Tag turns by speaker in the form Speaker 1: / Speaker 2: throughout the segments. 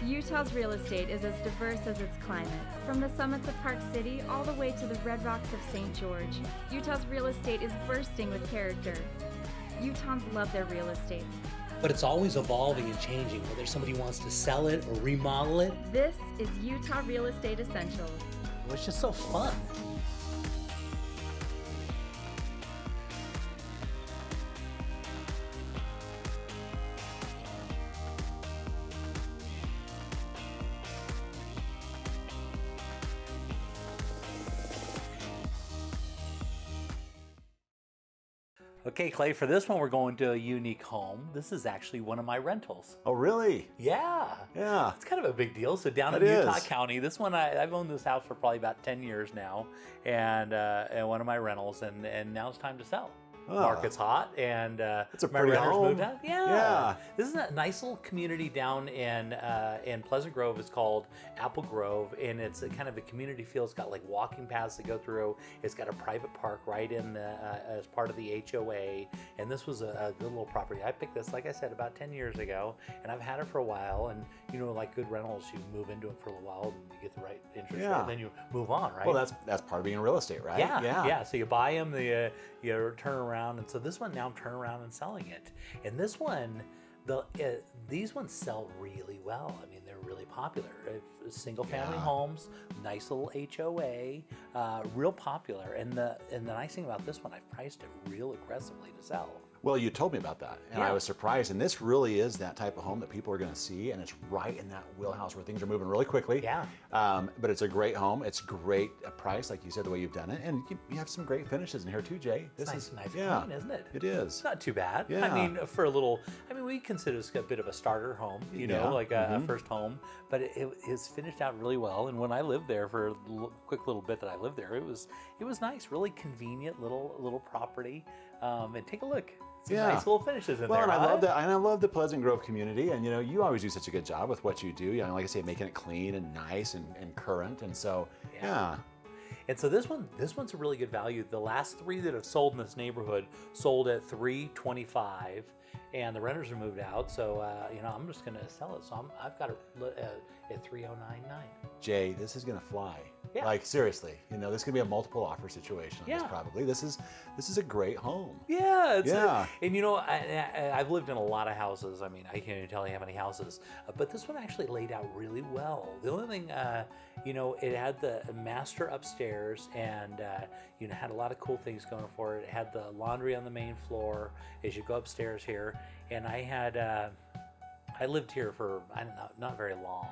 Speaker 1: Utah's real estate is as diverse as its climate. From the summits of Park City all the way to the red rocks of St. George, Utah's real estate is bursting with character. Utahns love their real estate.
Speaker 2: But it's always evolving and changing, whether somebody wants to sell it or remodel it.
Speaker 1: This is Utah Real Estate Essentials.
Speaker 2: It's just so fun. Okay, Clay, for this one, we're going to a unique home. This is actually one of my rentals.
Speaker 3: Oh, really?
Speaker 2: Yeah.
Speaker 3: Yeah.
Speaker 2: It's kind of a big deal. So down in Utah County, this one, I've owned this house for probably about 10 years now, and one of my rentals, and now it's time to sell.
Speaker 3: Oh.
Speaker 2: Market's hot, and
Speaker 3: it's a
Speaker 2: my
Speaker 3: pretty
Speaker 2: renters
Speaker 3: home.
Speaker 2: moved out. Yeah. This is a nice little community down in Pleasant Grove. It's called Apple Grove, and it's a kind of a community feel. It's got like walking paths that go through. It's got a private park right in the, as part of the HOA, and this was a good little property. I picked this, like I said, about 10 years ago, and I've had it for a while. And you know, like good rentals, you move into it for a little while, and you get the right interest rate, and then you move on, right?
Speaker 3: Well, that's part of being in real estate, right?
Speaker 2: Yeah. So you buy them, you turn around, and so this one now I'm turning around and selling it. And this one, these ones sell really well. I mean, they're really popular. Single family homes, nice little HOA, real popular. And the nice thing about this one, I've priced it real aggressively to sell.
Speaker 3: Well, you told me about that, and I was surprised. And this really is that type of home that people are going to see, and it's right in that wheelhouse where things are moving really quickly.
Speaker 2: Yeah.
Speaker 3: But it's a great home. It's great price, like you said, the way you've done it, and you have some great finishes in here too, Jay.
Speaker 2: This is nice and clean, isn't it?
Speaker 3: It is.
Speaker 2: It's not too bad.
Speaker 3: Yeah.
Speaker 2: I mean, for a little, we consider this a bit of a starter home, you know, like a first home, but it is finished out really well. And when I lived there for a quick little bit that I lived there, it was nice, really convenient little property. And take a look. Some nice little finishes in there.
Speaker 3: And I love that, and I love the Pleasant Grove community. And you always do such a good job with what you do. Like I say, making it clean and nice and current. And so,
Speaker 2: And so this one's a really good value. The last 3 that have sold in this neighborhood sold at $325, and the renters are moved out. So I'm just going to sell it. So I've got it at $309.9.
Speaker 3: Jay, this is going to fly.
Speaker 2: Yeah.
Speaker 3: Like seriously, this is going to be a multiple offer situation on this probably. This is a great home.
Speaker 2: Yeah. And I've lived in a lot of houses. I mean, I can't even tell you how many houses, but this one actually laid out really well. The only thing, it had the master upstairs, and had a lot of cool things going for it. It had the laundry on the main floor as you go upstairs here, and I lived here for not very long.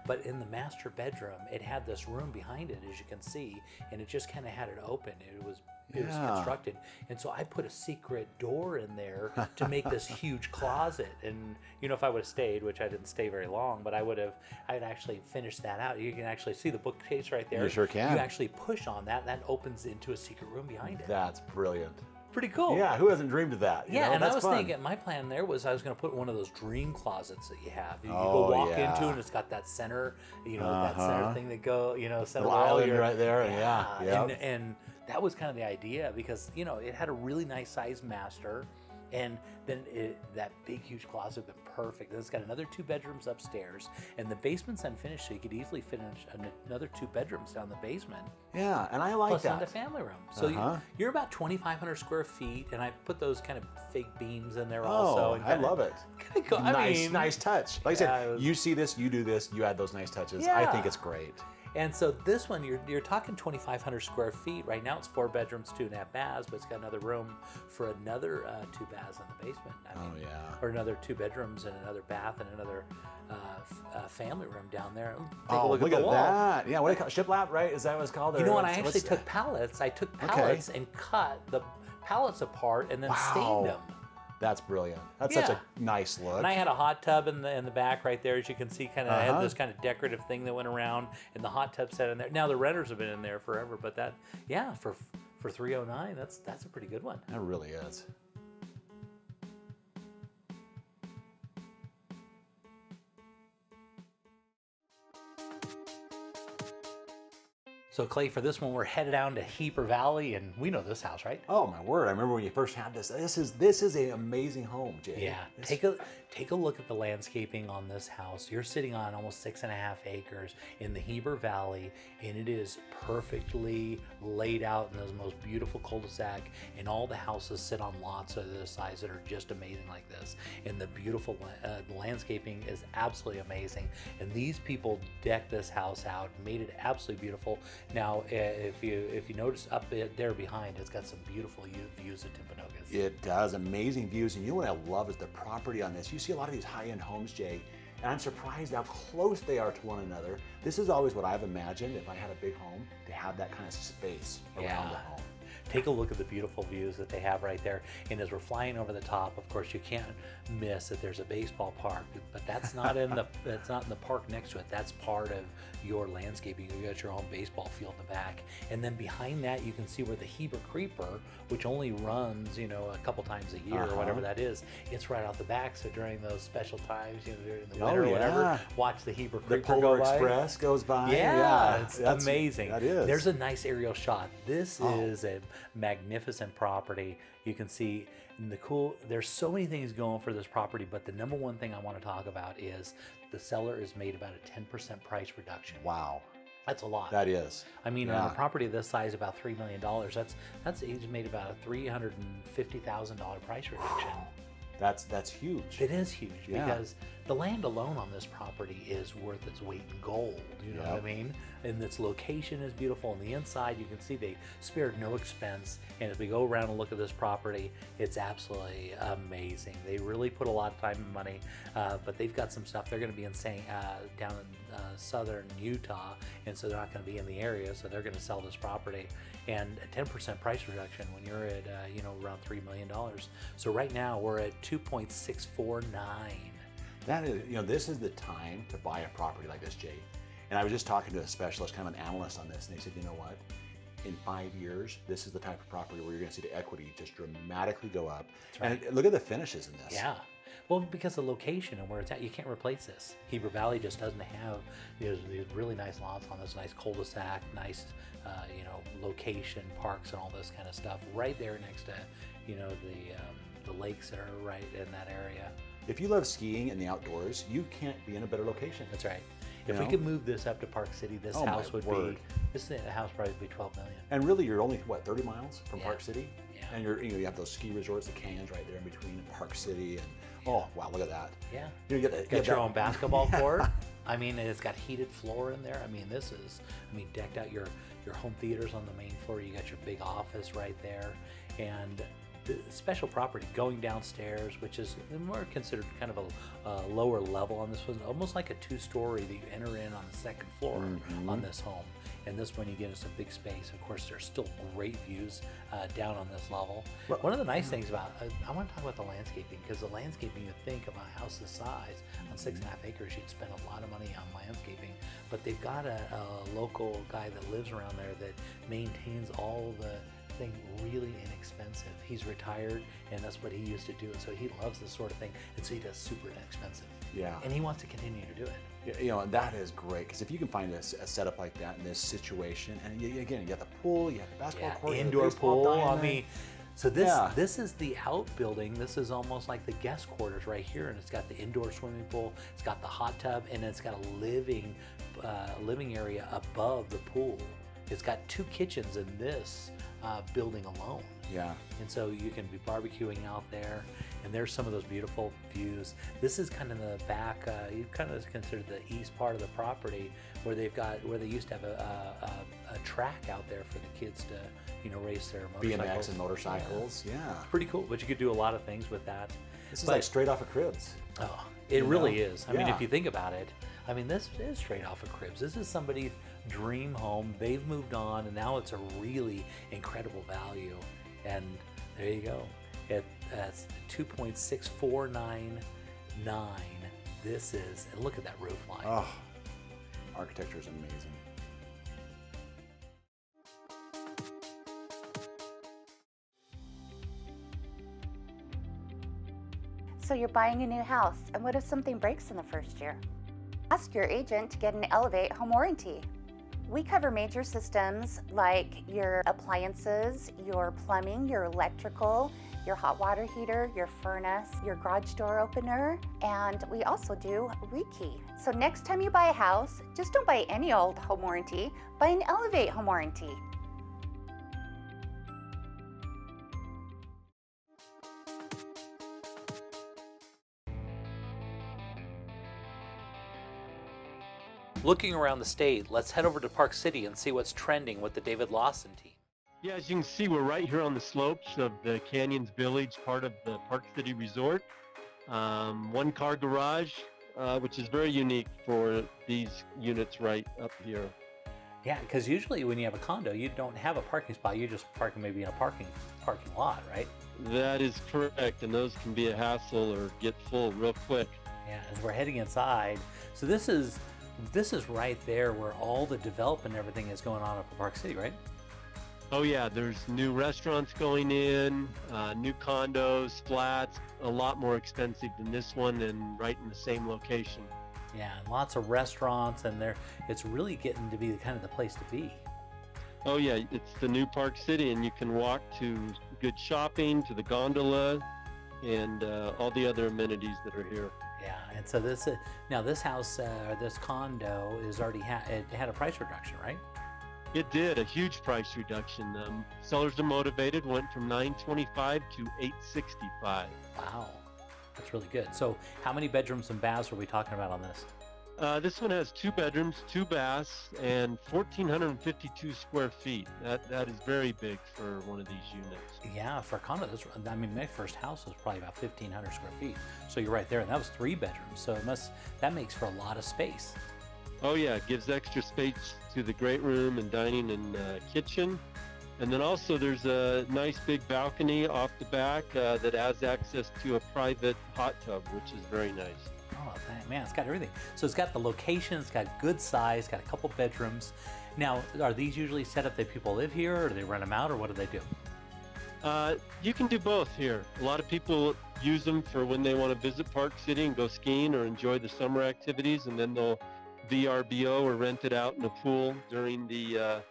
Speaker 2: But in the master bedroom, it had this room behind it, as you can see, and it just kind of had it open. It was constructed, and so I put a secret door in there to make this huge closet. And if I would have stayed, which I didn't stay very long, but I'd actually finished that out. You can actually see the bookcase right there.
Speaker 3: You sure can.
Speaker 2: You actually push on that opens into a secret room behind it.
Speaker 3: That's brilliant.
Speaker 2: Pretty cool.
Speaker 3: Yeah, who hasn't dreamed of that?
Speaker 2: And I was thinking, my plan there was I was going to put one of those dream closets that you have. You go walk into, and it's got that center, that center thing that go, center
Speaker 3: island right there.
Speaker 2: And that was kind of the idea, because it had a really nice sized master, and then that big huge closet would be perfect. It's got another 2 bedrooms upstairs, and the basement's unfinished, so you could easily fit another 2 bedrooms down the basement.
Speaker 3: Yeah, and I like
Speaker 2: plus
Speaker 3: that.
Speaker 2: Plus the family room. So you're about 2,500 square feet, and I put those kind of fake beams in there also.
Speaker 3: I love it.
Speaker 2: Cool.
Speaker 3: Nice touch. Like I said, you see this, you do this, you add those nice touches. I think it's great.
Speaker 2: And so this one, you're talking 2,500 square feet. Right now it's 4 bedrooms, 2.5 baths, but it's got another room for another 2 baths in the basement. Or another 2 bedrooms and another bath and another family room down there. Take a look at the wall.
Speaker 3: That. Yeah, what do you call it? Shiplap, right? Is that what it's called?
Speaker 2: You know what? I actually took pallets. I took pallets and cut the pallets apart and then stained them.
Speaker 3: That's brilliant. That's such a nice look.
Speaker 2: And I had a hot tub in the back right there, as you can see. Kind of had this kind of decorative thing that went around, and the hot tub set in there. Now the renters have been in there forever, but for $309, that's a pretty good one.
Speaker 3: That really is.
Speaker 2: So Clay, for this one, we're headed down to Heber Valley, and we know this house, right?
Speaker 3: Oh my word! I remember when you first had this. This is an amazing home, Jay.
Speaker 2: Yeah. Take a look at the landscaping on this house. You're sitting on almost 6.5 acres in the Heber Valley, and it is perfectly laid out in this most beautiful cul-de-sac. And all the houses sit on lots of this size that are just amazing like this. And the beautiful landscaping is absolutely amazing. And these people decked this house out, made it absolutely beautiful. Now, if you notice up there behind, it's got some beautiful views of Timpanogos.
Speaker 3: It does, amazing views. And you know what I love is the property on this. You see a lot of these high-end homes, Jay, and I'm surprised how close they are to one another. This is always what I've imagined if I had a big home, to have that kind of space around the home.
Speaker 2: Take a look at the beautiful views that they have right there. And as we're flying over the top, of course, you can't miss that there's a baseball park, but that's not in the park next to it. That's part of your landscaping. You got your own baseball field in the back. And then behind that, you can see where the Heber Creeper, which only runs, a couple times a year or whatever that is, it's right out the back. So during those special times, during the winter or whatever, watch the Heber Creeper
Speaker 3: go by. The Polar Express goes by.
Speaker 2: Yeah, it's amazing.
Speaker 3: That is.
Speaker 2: There's a nice aerial shot. This is a magnificent property. You can see there's so many things going for this property, but the number one thing I want to talk about is the seller has made about a 10% price reduction.
Speaker 3: Wow.
Speaker 2: That's a lot.
Speaker 3: That is.
Speaker 2: I mean, on a property of this size, about $3 million, he's made about a $350,000 price reduction.
Speaker 3: That's huge.
Speaker 2: It is huge because the land alone on this property is worth its weight in gold. You know what I mean? And its location is beautiful. On the inside, you can see they spared no expense. And as we go around and look at this property, it's absolutely amazing. They really put a lot of time and money, but they've got some stuff. They're going to be down in southern Utah, and so they're not going to be in the area. So they're going to sell this property. And a 10% price reduction when you're at around $3 million. So right now we're at 2.649.
Speaker 3: That is, this is the time to buy a property like this, Jay. And I was just talking to a specialist, kind of an analyst on this, and they said, you know what? In 5 years, this is the type of property where you're going to see the equity just dramatically go up. Right. And look at the finishes in this.
Speaker 2: Yeah. Well, because the location and where it's at, you can't replace this. Heber Valley just doesn't have these really nice lots on this nice cul-de-sac, nice, location, parks, and all this kind of stuff right there next to, the lakes that are right in that area.
Speaker 3: If you love skiing and the outdoors, you can't be in a better location.
Speaker 2: That's right. If we could move this up to Park City, this house would be probably be $12 million.
Speaker 3: And really, you're only 30 miles from Park City?
Speaker 2: Yeah.
Speaker 3: And you have those ski resorts, the canyons right there in between Park City and oh wow, look at that.
Speaker 2: Yeah.
Speaker 3: You
Speaker 2: get your own basketball court. I mean, it's got heated floor in there. I mean, decked out your home theaters on the main floor. You got your big office right there, and the special property going downstairs, which is more considered kind of a lower level on this one, almost like a two-story that you enter in on the second floor on this home. And this one you get us a big space. Of course, there's still great views down on this level. Well, one of the nice things about, I want to talk about the landscaping, because the landscaping, you think of a house this size on 6.5 acres, you'd spend a lot of money on landscaping. But they've got a local guy that lives around there that maintains all the thing really inexpensive. He's retired, and that's what he used to do, and so he loves this sort of thing, and so he does super inexpensive.
Speaker 3: Yeah.
Speaker 2: And he wants to continue to do it.
Speaker 3: And that is great, because if you can find a setup like that in this situation, and again, you got the pool, you have the basketball court,
Speaker 2: indoor pool. I mean, so this is the outbuilding. This is almost like the guest quarters right here, and it's got the indoor swimming pool, it's got the hot tub, and it's got a living area above the pool. It's got 2 kitchens in this building alone.
Speaker 3: Yeah.
Speaker 2: And so you can be barbecuing out there, and there's some of those beautiful views. This is kind of the back, you kind of consider the east part of the property, where they used to have a track out there for the kids to, race their motorcycles.
Speaker 3: BMX and motorcycles, yeah.
Speaker 2: Pretty cool, but you could do a lot of things with that.
Speaker 3: This is like straight off of Cribs.
Speaker 2: Oh, it really is. I mean, if you think about it, this is straight off of Cribs. This is somebody's dream home. They've moved on, and now it's a really incredible value. And there you go. That's 2.6499. This is, and look at that roof line.
Speaker 3: Oh, architecture is amazing.
Speaker 4: So you're buying a new house, and what if something breaks in the first year? Ask your agent to get an Elevate home warranty. We cover major systems like your appliances, your plumbing, your electrical, your hot water heater, your furnace, your garage door opener, and we also do rekey. So next time you buy a house, just don't buy any old home warranty, buy an Elevate home warranty.
Speaker 2: Looking around the state, let's head over to Park City and see what's trending with the David Lawson team.
Speaker 5: Yeah, as you can see, we're right here on the slopes of the Canyons Village, part of the Park City Resort. One-car garage, which is very unique for these units right up here.
Speaker 2: Yeah, because usually when you have a condo, you don't have a parking spot. You just park maybe in a parking lot, right?
Speaker 5: That is correct, and those can be a hassle or get full real quick.
Speaker 2: Yeah, as we're heading inside, so this is right there where all the development and everything is going on up in Park City, right?
Speaker 5: Oh yeah, there's new restaurants going in, new condos, flats, a lot more expensive than this one and right in the same location.
Speaker 2: Yeah, and lots of restaurants, and it's really getting to be kind of the place to be.
Speaker 5: Oh yeah, it's the new Park City, and you can walk to good shopping, to the gondola, and all the other amenities that are here.
Speaker 2: Yeah, and so this house, or this condo, is already it had a price reduction, right?
Speaker 5: It did, a huge price reduction. Sellers are motivated, went from $925 to $865.
Speaker 2: Wow, that's really good. So how many bedrooms and baths are we talking about on this?
Speaker 5: This one has 2 bedrooms, 2 baths, and 1,452 square feet. That is very big for one of these units.
Speaker 2: Yeah, for a condo, I mean, my first house was probably about 1,500 square feet. So you're right there, and that was 3 bedrooms. So that makes for a lot of space.
Speaker 5: Oh yeah, it gives extra space to the great room and dining and kitchen. And then also there's a nice big balcony off the back that has access to a private hot tub, which is very nice.
Speaker 2: Oh, man, it's got everything. So it's got the location, it's got good size, got a couple bedrooms. Now, are these usually set up that people live here, or do they rent them out, or what do they do?
Speaker 5: You can do both here. A lot of people use them for when they want to visit Park City and go skiing or enjoy the summer activities, and then they'll VRBO or rent it out in a pool during the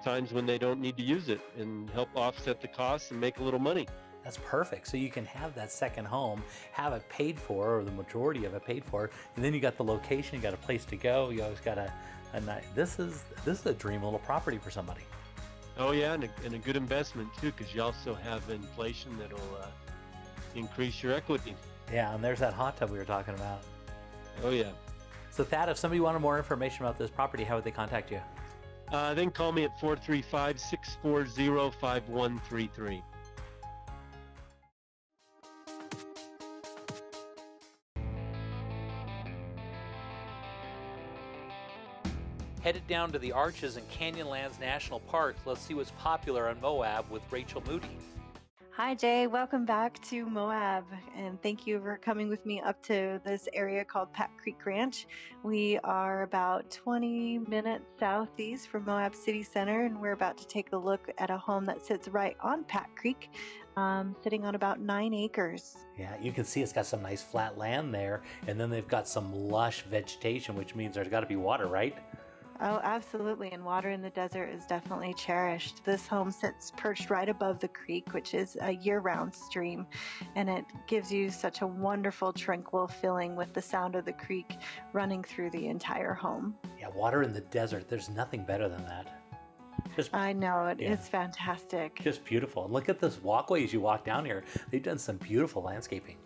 Speaker 5: times when they don't need to use it and help offset the costs and make a little money.
Speaker 2: That's perfect. So you can have that second home, have it paid for, or the majority of it paid for, and then you got the location, you got a place to go, you always got a nice. This is a dream little property for somebody.
Speaker 5: Oh yeah, and a good investment too, because you also have inflation that'll increase your equity.
Speaker 2: Yeah, and there's that hot tub we were talking about.
Speaker 5: Oh yeah.
Speaker 2: So Thad, if somebody wanted more information about this property, how would they contact you?
Speaker 5: They can call me at 435-640-5133.
Speaker 2: Headed down to the Arches and Canyonlands National Park, let's see what's popular on Moab with Rachel Moody.
Speaker 6: Hi Jay, welcome back to Moab, and thank you for coming with me up to this area called Pat Creek Ranch. We are about 20 minutes southeast from Moab City Center, and we're about to take a look at a home that sits right on Pat Creek, sitting on about 9 acres.
Speaker 2: Yeah, you can see it's got some nice flat land there, and then they've got some lush vegetation, which means there's got to be water, right?
Speaker 6: Oh, absolutely, and water in the desert is definitely cherished. This home sits perched right above the creek, which is a year-round stream, and it gives you such a wonderful, tranquil feeling with the sound of the creek running through the entire home.
Speaker 2: Yeah, water in the desert, there's nothing better than that.
Speaker 6: I know, it's fantastic.
Speaker 2: Just beautiful. And look at this walkway as you walk down here. They've done some beautiful landscaping.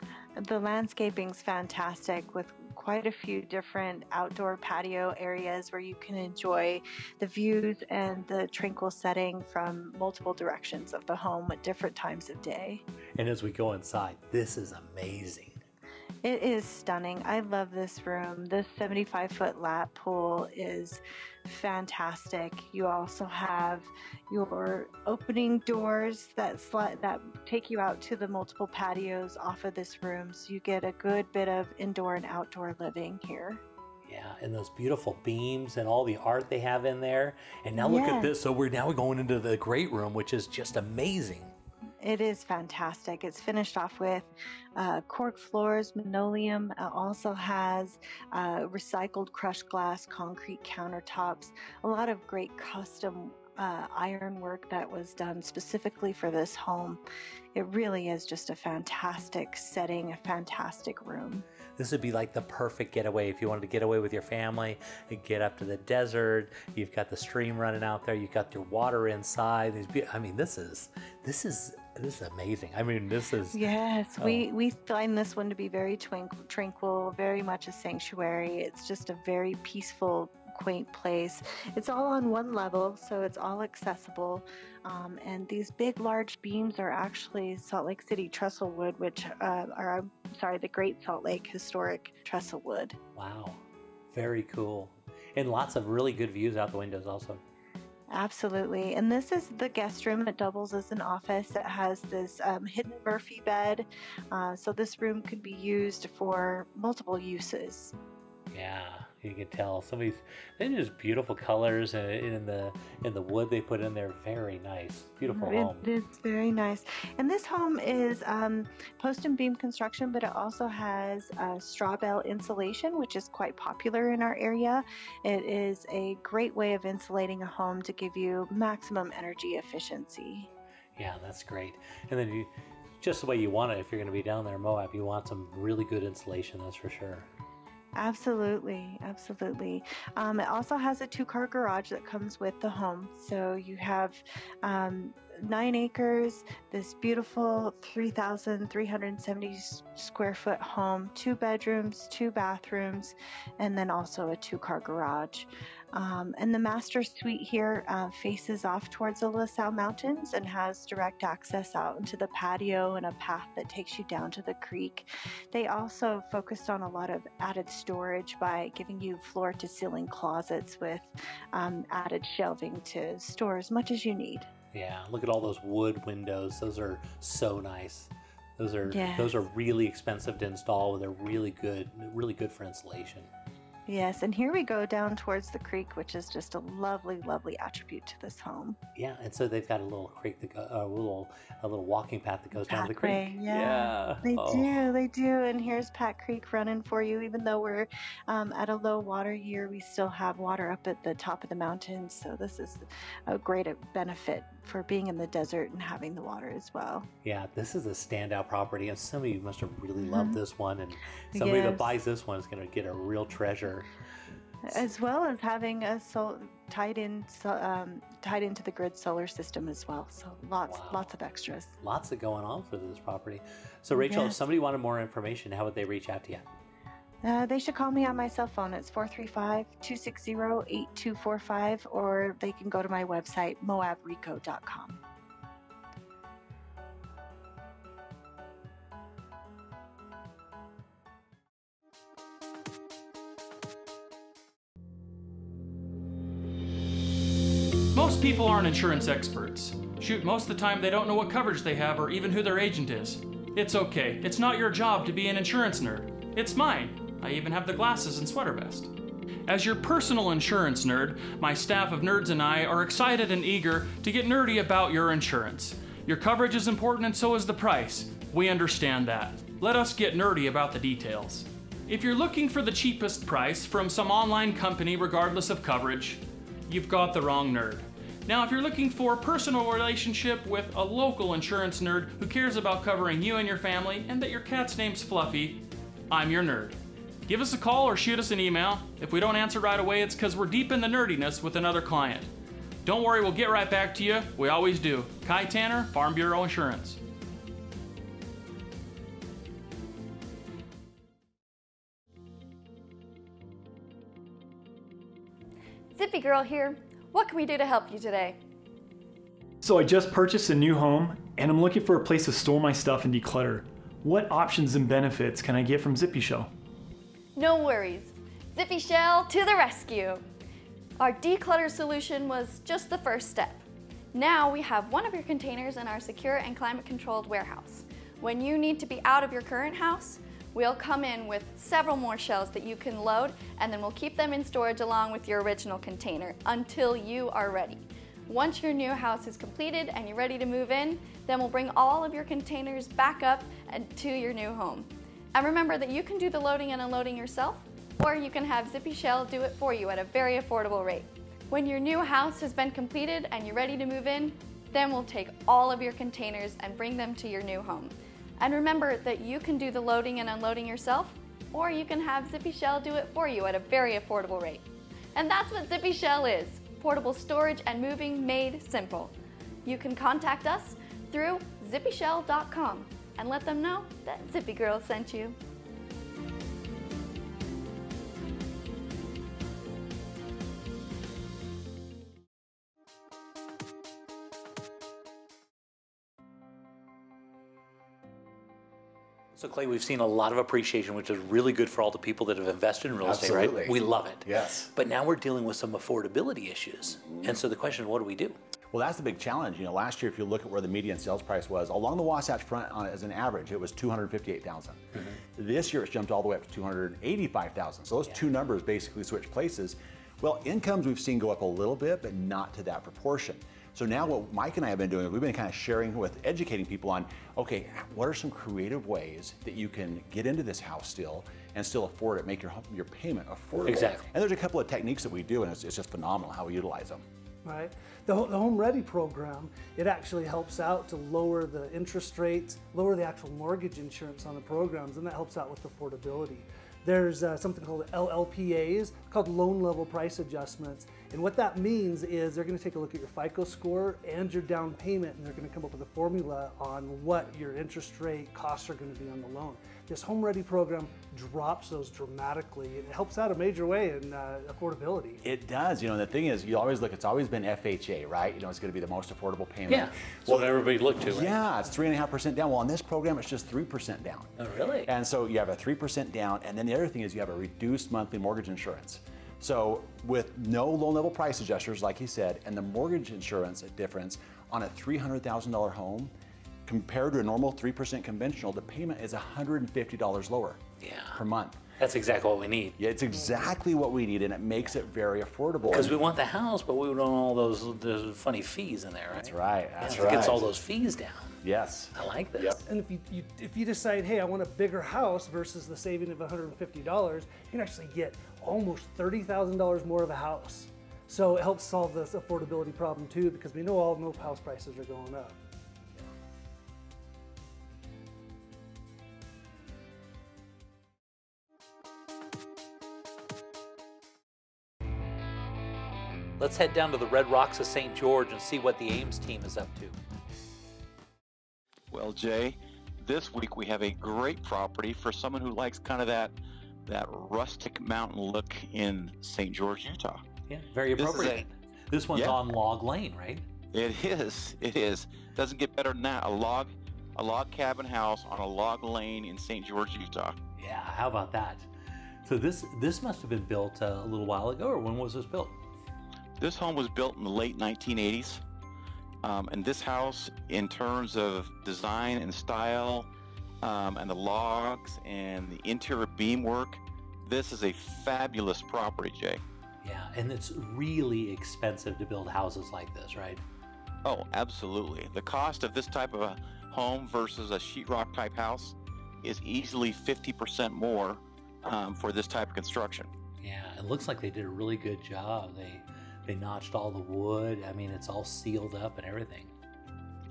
Speaker 6: The landscaping's fantastic with quite a few different outdoor patio areas where you can enjoy the views and the tranquil setting from multiple directions of the home at different times of day.
Speaker 2: And as we go inside, this is amazing.
Speaker 6: It is stunning. I love this room. This 75-foot lap pool is fantastic. You also have your opening doors that take you out to the multiple patios off of this room, so you get a good bit of indoor and outdoor living here.
Speaker 2: Yeah, and those beautiful beams and all the art they have in there. And now look at this. So we're going into the great room, which is just amazing.
Speaker 6: It is fantastic. It's finished off with cork floors. Linoleum also has recycled crushed glass, concrete countertops, a lot of great custom iron work that was done specifically for this home. It really is just a fantastic setting, a fantastic room.
Speaker 2: This would be like the perfect getaway if you wanted to get away with your family and get up to the desert. You've got the stream running out there. You've got your water inside. I mean, this is amazing. I mean, this is...
Speaker 6: Yes, we find this one to be very tranquil, very much a sanctuary. It's just a very peaceful, quaint place. It's all on one level, so it's all accessible. And these big, large beams are actually Salt Lake City trestle wood, which the Great Salt Lake Historic Trestle Wood.
Speaker 2: Wow, very cool. And lots of really good views out the windows also.
Speaker 6: Absolutely. And this is the guest room. It doubles as an office. It has this hidden Murphy bed. So this room could be used for multiple uses.
Speaker 2: Yeah, you can tell they're just beautiful colors in the wood they put in there. Very nice, beautiful home.
Speaker 6: It's very nice. And this home is post and beam construction, but it also has straw bale insulation, which is quite popular in our area. It is a great way of insulating a home to give you maximum energy efficiency.
Speaker 2: Yeah, that's great. And then just the way you want it, if you're going to be down there in Moab, you want some really good insulation, that's for sure.
Speaker 6: Absolutely, absolutely. It also has a 2-car garage that comes with the home. So you have 9 acres, this beautiful 3,370 square foot home, 2 bedrooms, 2 bathrooms, and then also a 2-car garage. And the master suite here faces off towards the La Salle Mountains and has direct access out into the patio and a path that takes you down to the creek. They also focused on a lot of added storage by giving you floor-to-ceiling closets with added shelving to store as much as you need.
Speaker 2: Yeah, look at all those wood windows. Those are so nice. Those are really expensive to install. They're really good for insulation.
Speaker 6: Yes, and here we go down towards the creek, which is just a lovely, lovely attribute to this home.
Speaker 2: Yeah, and so they've got a little creek a little walking path that goes down to the creek.
Speaker 6: Yeah, they do. And here's Pat Creek running for you. Even though we're at a low water year, we still have water up at the top of the mountains. So this is a great benefit for being in the desert and having the water as well.
Speaker 2: Yeah, this is a standout property, and some of you must have really loved this one, and somebody that buys this one is going to get a real treasure.
Speaker 6: As well as having a tied into the grid solar system as well. So lots of extras.
Speaker 2: Lots of going on for this property. So Rachel, if somebody wanted more information, how would they reach out to you?
Speaker 6: They should call me on my cell phone. It's 435-260-8245, or they can go to my website, moabrico.com.
Speaker 7: Most people aren't insurance experts. Shoot, most of the time they don't know what coverage they have or even who their agent is. It's okay. It's not your job to be an insurance nerd. It's mine. I even have the glasses and sweater vest. As your personal insurance nerd, my staff of nerds and I are excited and eager to get nerdy about your insurance. Your coverage is important and so is the price. We understand that. Let us get nerdy about the details. If you're looking for the cheapest price from some online company regardless of coverage, you've got the wrong nerd. Now, if you're looking for a personal relationship with a local insurance nerd who cares about covering you and your family and that your cat's name's Fluffy, I'm your nerd. Give us a call or shoot us an email. If we don't answer right away, it's because we're deep in the nerdiness with another client. Don't worry, we'll get right back to you. We always do. Kai Tanner, Farm Bureau Insurance.
Speaker 8: Zippy Girl here. What can we do to help you today?
Speaker 9: So I just purchased a new home and I'm looking for a place to store my stuff and declutter. What options and benefits can I get from Zippy Shell?
Speaker 8: No worries. Zippy Shell to the rescue. Our declutter solution was just the first step. Now we have one of your containers in our secure and climate-controlled warehouse. When you need to be out of your current house, we'll come in with several more shells that you can load, and then we'll keep them in storage along with your original container until you are ready. Once your new house is completed and you're ready to move in, then we'll bring all of your containers back up and to your new home. And remember that you can do the loading and unloading yourself, or you can have Zippy Shell do it for you at a very affordable rate. When your new house has been completed and you're ready to move in, then we'll take all of your containers and bring them to your new home. And remember that you can do the loading and unloading yourself, or you can have Zippy Shell do it for you at a very affordable rate. And that's what Zippy Shell is, portable storage and moving made simple. You can contact us through zippyshell.com and let them know that Zippy Girl sent you.
Speaker 2: So Clay, we've seen a lot of appreciation, which is really good for all the people that have invested in real estate,
Speaker 3: Absolutely.
Speaker 2: right? We love it.
Speaker 3: Yes.
Speaker 2: But now we're dealing with some affordability issues. And so the question is, what do we do?
Speaker 3: Well, that's the big challenge. You know, last year, if you look at where the median sales price was, along the Wasatch Front as an average, it was $258,000. This year, it's jumped all the way up to $285,000. So those two numbers basically switch places. Well, incomes we've seen go up a little bit, but not to that proportion. So now what Mike and I have been doing is we've been kind of sharing with, educating people on, okay, what are some creative ways that you can get into this house still and still afford it, make your payment affordable.
Speaker 2: Exactly.
Speaker 3: And there's a couple of techniques that we do, and it's just phenomenal how we utilize them.
Speaker 10: Right. The Home Ready program, it actually helps out to lower the interest rates, lower the actual mortgage insurance on the programs, and that helps out with affordability. There's something called LLPAs, called loan level price adjustments. And what that means is they're going to take a look at your FICO score and your down payment, and they're going to come up with a formula on what your interest rate costs are going to be on the loan. This Home Ready program drops those dramatically. It helps out a major way in affordability.
Speaker 3: It does. You know, the thing is, you always look, it's always been FHA, right? You know, it's going to be the most affordable payment.
Speaker 2: Yeah, that's what everybody looked to, right?
Speaker 3: Yeah, it's 3.5% down. Well, on this program, it's just 3% down.
Speaker 2: Oh, really?
Speaker 3: And so you have a 3% down, and then the other thing is you have a reduced monthly mortgage insurance. So with no loan level price adjusters, like he said, and the mortgage insurance difference on a $300,000 home, compared to a normal 3% conventional, the payment is $150 lower per month.
Speaker 2: That's exactly what we need.
Speaker 3: Yeah, it's exactly what we need, and it makes it very affordable.
Speaker 2: Because we want the house, but we don't want all those funny fees in there, right?
Speaker 3: That's right. That's
Speaker 2: It gets all those fees down.
Speaker 3: Yes.
Speaker 2: I like this.
Speaker 3: Yep.
Speaker 10: And if you decide, hey, I want a bigger house versus the saving of $150, you can actually get almost $30,000 more of a house. So it helps solve this affordability problem too, because we know all house prices are going up.
Speaker 2: Let's head down to the Red Rocks of St. George and see what the Ames team is up to.
Speaker 11: Well, Jay, this week we have a great property for someone who likes kind of that rustic mountain look in St. George, Utah.
Speaker 2: Yeah, very appropriate. This one's on Log Lane, right?
Speaker 11: It is. It is. Doesn't get better than that. A log cabin house on a log lane in St. George, Utah.
Speaker 2: Yeah, how about that? So this must have been built a little while ago, or when was this built?
Speaker 11: This home was built in the late 1980s. And this house, in terms of design and style, and the logs and the interior beam work, this is a fabulous property, Jay.
Speaker 2: Yeah, and it's really expensive to build houses like this, right?
Speaker 11: Oh, absolutely. The cost of this type of a home versus a sheetrock type house is easily 50% more for this type of construction.
Speaker 2: Yeah, it looks like they did a really good job. They notched all the wood. I mean, it's all sealed up and everything.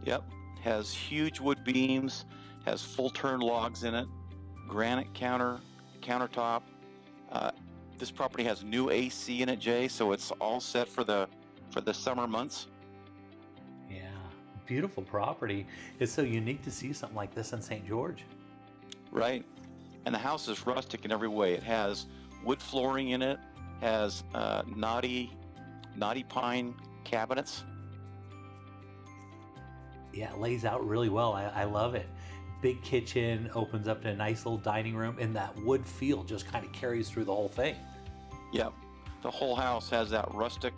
Speaker 11: Yep, has huge wood beams, has full turn logs in it, granite countertop. This property has new AC in it, Jay, so it's all set for the summer months.
Speaker 2: Yeah, beautiful property. It's so unique to see something like this in St. George.
Speaker 11: Right, and the house is rustic in every way. It has wood flooring in it, has knotty pine cabinets.
Speaker 2: Yeah, it lays out really well. I love it. Big kitchen, opens up to a nice little dining room, and that wood feel just kind of carries through the whole thing.
Speaker 11: Yep, the whole house has that rustic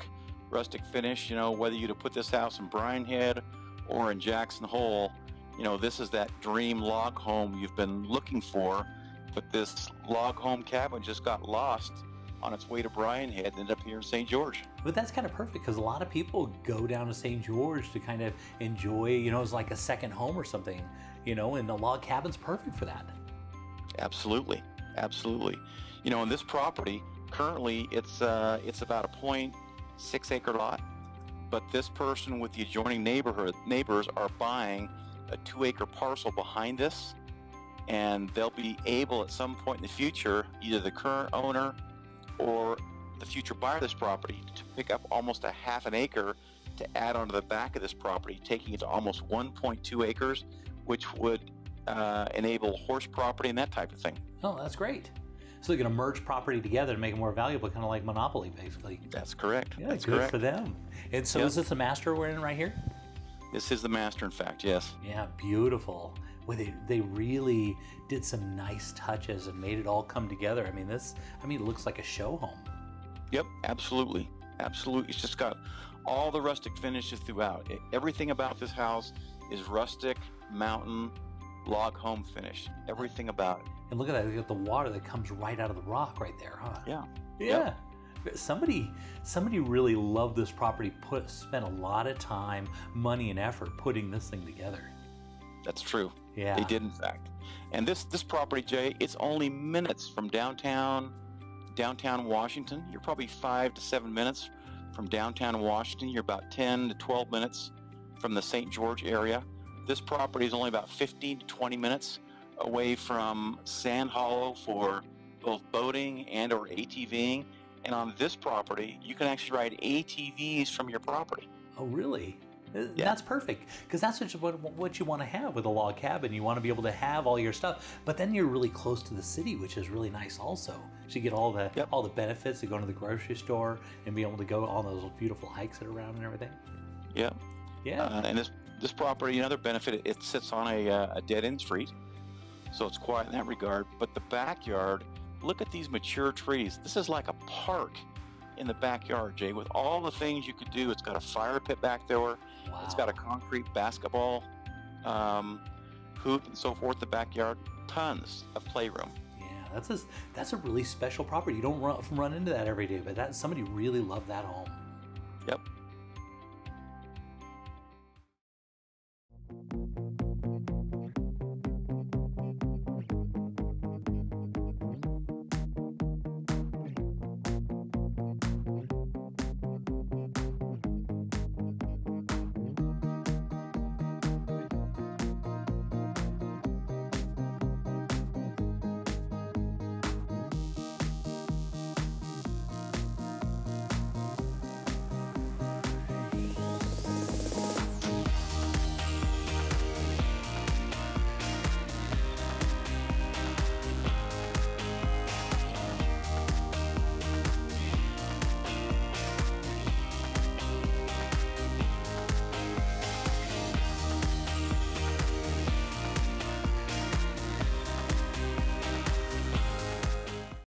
Speaker 11: finish. You know, whether you to put this house in Bryan Head or in Jackson Hole, you know, this is that dream log home you've been looking for. But this log home cabin just got lost on its way to Bryan Head and ended up here in St. George.
Speaker 2: But that's kind of perfect because a lot of people go down to St. George to kind of enjoy, it's like a second home or something, and the log cabin's perfect for that.
Speaker 11: Absolutely, absolutely. In this property, currently it's about a 0.6 acre lot, but this person with the adjoining neighbors are buying a 2 acre parcel behind this, and they'll be able at some point in the future, either the current owner or the future buyer of this property, to pick up almost a half an acre to add onto the back of this property, taking it to almost 1.2 acres, which would enable horse property and that type of thing.
Speaker 2: Oh, that's great. So they're going to merge property together to make it more valuable, kind of like Monopoly, basically.
Speaker 11: That's correct.
Speaker 2: Yeah,
Speaker 11: that's
Speaker 2: good
Speaker 11: correct.
Speaker 2: for them. And so is this the master we're in right here?
Speaker 11: This is the master, in fact, yes.
Speaker 2: Yeah, beautiful. Well, they really did some nice touches and made it all come together. I mean, it looks like a show home.
Speaker 11: Yep, absolutely. Absolutely. It's just got all the rustic finishes throughout. Everything about this house is rustic, mountain, log home finish. Everything about it.
Speaker 2: And look at that, you got the water that comes right out of the rock right there, huh?
Speaker 11: Yeah.
Speaker 2: Yeah. Yep. Somebody really loved this property, spent a lot of time, money, and effort putting this thing together.
Speaker 11: That's true.
Speaker 2: Yeah.
Speaker 11: They did, in fact. And this property, Jay, it's only minutes from downtown Washington. You're probably 5 to 7 minutes from downtown Washington. You're about 10 to 12 minutes from the St. George area. This property is only about 15 to 20 minutes away from Sand Hollow for both boating and or ATVing. And on this property, you can actually ride ATVs from your property.
Speaker 2: Oh, really?
Speaker 11: Yeah.
Speaker 2: That's perfect, because that's what you want to have with a log cabin. You want to be able to have all your stuff, but then you're really close to the city, which is really nice also. So you get all the benefits of going to the grocery store and be able to go on those beautiful hikes that are around and everything.
Speaker 11: Yeah.
Speaker 2: Yeah.
Speaker 11: And this property, another benefit, it sits on a dead-end street, so it's quiet in that regard. But the backyard, look at these mature trees. This is like a park in the backyard, Jay, with all the things you could do. It's got a fire pit back there.
Speaker 2: Wow.
Speaker 11: It's got a concrete basketball hoop and so forth in the backyard. Tons of playroom.
Speaker 2: Yeah, that's a really special property. You don't run into that every day, but somebody really loved that home.
Speaker 11: Yep.